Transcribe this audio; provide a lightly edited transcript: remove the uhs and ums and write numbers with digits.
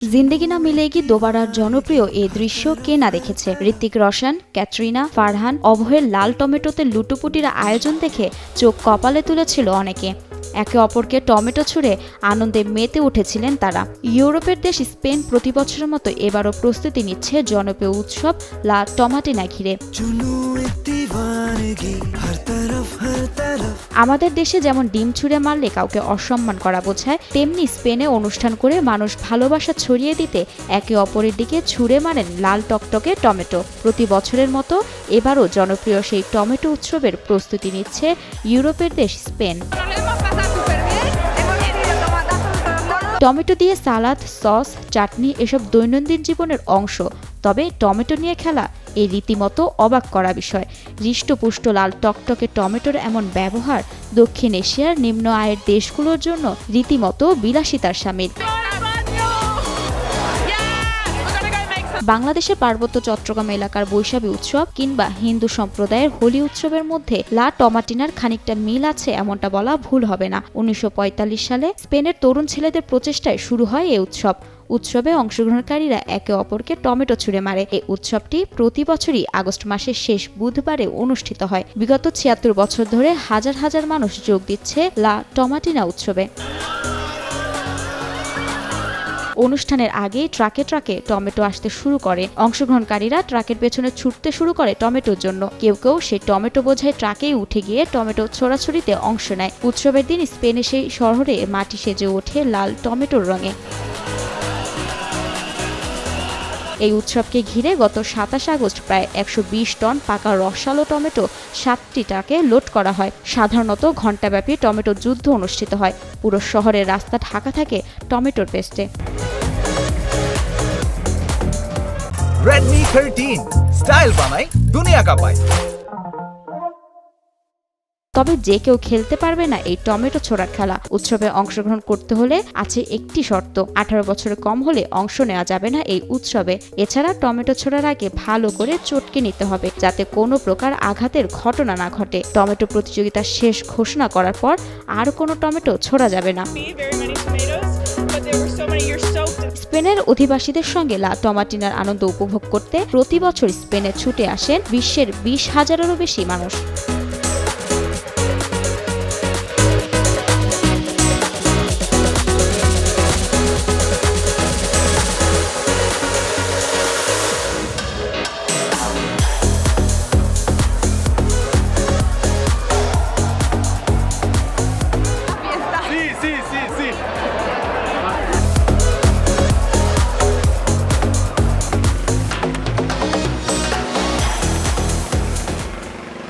জিন্দেগি না মিলেগি দোবারার জনপ্রিয় এই দৃশ্য কে না দেখেছে। ঋত্বিক রোশন, ক্যাটরিনা, ফারহান, অভয়ের লাল টমেটোতে লুটোপুটির আয়োজন দেখে চোখ কপালে তুলেছিল অনেকে। একে অপরকে টমেটো ছুঁড়ে আনন্দে মেতে উঠেছিলেন তারা। ইউরোপের দেশ স্পেন প্রতি বছরের মতো এবারও প্রস্তুতি নিচ্ছে জনপ্রিয় উৎসব লা টমাটিনা ঘিরে। আমাদের দেশে যেমন ডিম ছুঁড়ে মারলে কাউকে অসম্মান করা বোঝায়, তেমনি স্পেনে অনুষ্ঠান করে মানুষ ভালোবাসা ছড়িয়ে দিতে একে অপরের দিকে ছুঁড়ে মারেন লাল টকটকে টমেটো। প্রতি বছরের মতো এবারও জনপ্রিয় সেই টমেটো উৎসবের প্রস্তুতি নিচ্ছে ইউরোপের দেশ স্পেন। টমেটো দিয়ে সালাদ, সস, চাটনি এসব দৈনন্দিন জীবনের অংশ। তবে টমেটো নিয়ে খেলা এই রীতিমতো অবাক করা বিষয়। হৃষ্টপুষ্ট লাল টকটকে টমেটোর এমন ব্যবহার দক্ষিণ এশিয়ার নিম্ন আয়ের দেশগুলোর জন্য রীতিমতো বিলাসিতার শামিল। বাংলাদেশের পার্বত্য চট্টগ্রাম এলাকার বৈশাখী উৎসব কিংবা হিন্দু সম্প্রদায়ের হোলি উৎসবের মধ্যে লা টমাটিনার খানিকটা মিল আছে এমনটা বলা ভুল হবে না। 1945 সালে স্পেনের তরুণ ছেলেদের প্রচেষ্টায় শুরু হয় এই উৎসব। উৎসবে অংশগ্রহণকারীরা একে অপরকে টমেটো ছুঁড়ে মারে। এই উৎসবটি প্রতি বছরই আগস্ট মাসের শেষ বুধবারে অনুষ্ঠিত হয়। বিগত 76 বছর ধরে হাজার হাজার মানুষ যোগ দিচ্ছে লা টমাটিনা উৎসবে। অনুষ্ঠানের আগেই ট্রাকে ট্রাকে টমেটো আসতে শুরু করে। অংশগ্রহণকারীরা ট্রাকের পেছনে ছুটতে শুরু করে টমেটোর জন্য। কেউ কেউ সেই টমেটো বোঝাই ট্রাকেই উঠে গিয়ে টমেটো ছোড়াছুড়িতে অংশ নেয়। উৎসবের দিন স্পেনে সেই শহরে মাটি সেজে ওঠে লাল টমেটোর রঙে। এই উৎসবকে ঘিরে গত 27 আগস্ট প্রায় 120 টন পাকা রসালো টমেটো 7টি ট্রাকে লোড করা হয়। সাধারণত ঘণ্টাব্যাপী টমেটো যুদ্ধ অনুষ্ঠিত হয়। পুরো শহরের রাস্তা ঢাকা থাকে টমেটোর পেস্টে। Redmi 13 স্টাইল বানাই দুনিয়া কাঁপায়। তবে যে কেউ খেলতে পারবে না এই টমেটো ছোড়া খেলা। উৎসবে অংশগ্রহণ করতে হলে আছে একটি শর্ত, 18 বছরের কম হলে অংশ নেওয়া যাবে না এই উৎসবে। এছাড়া টমেটো ছোড়ার আগে ভালো করে চটকে নিতে হবে, যাতে কোনো প্রকার আঘাতের ঘটনা না ঘটে। টমেটো প্রতিযোগিতা শেষ ঘোষণা করার পর আর কোনো টমেটো ছোড়া যাবে না। স্পেনের অধিবাসীদের সঙ্গে লা টমাটিনার আনন্দ উপভোগ করতে প্রতি বছর স্পেনে ছুটে আসেন বিশ্বের 20,000-এরও বেশি মানুষ।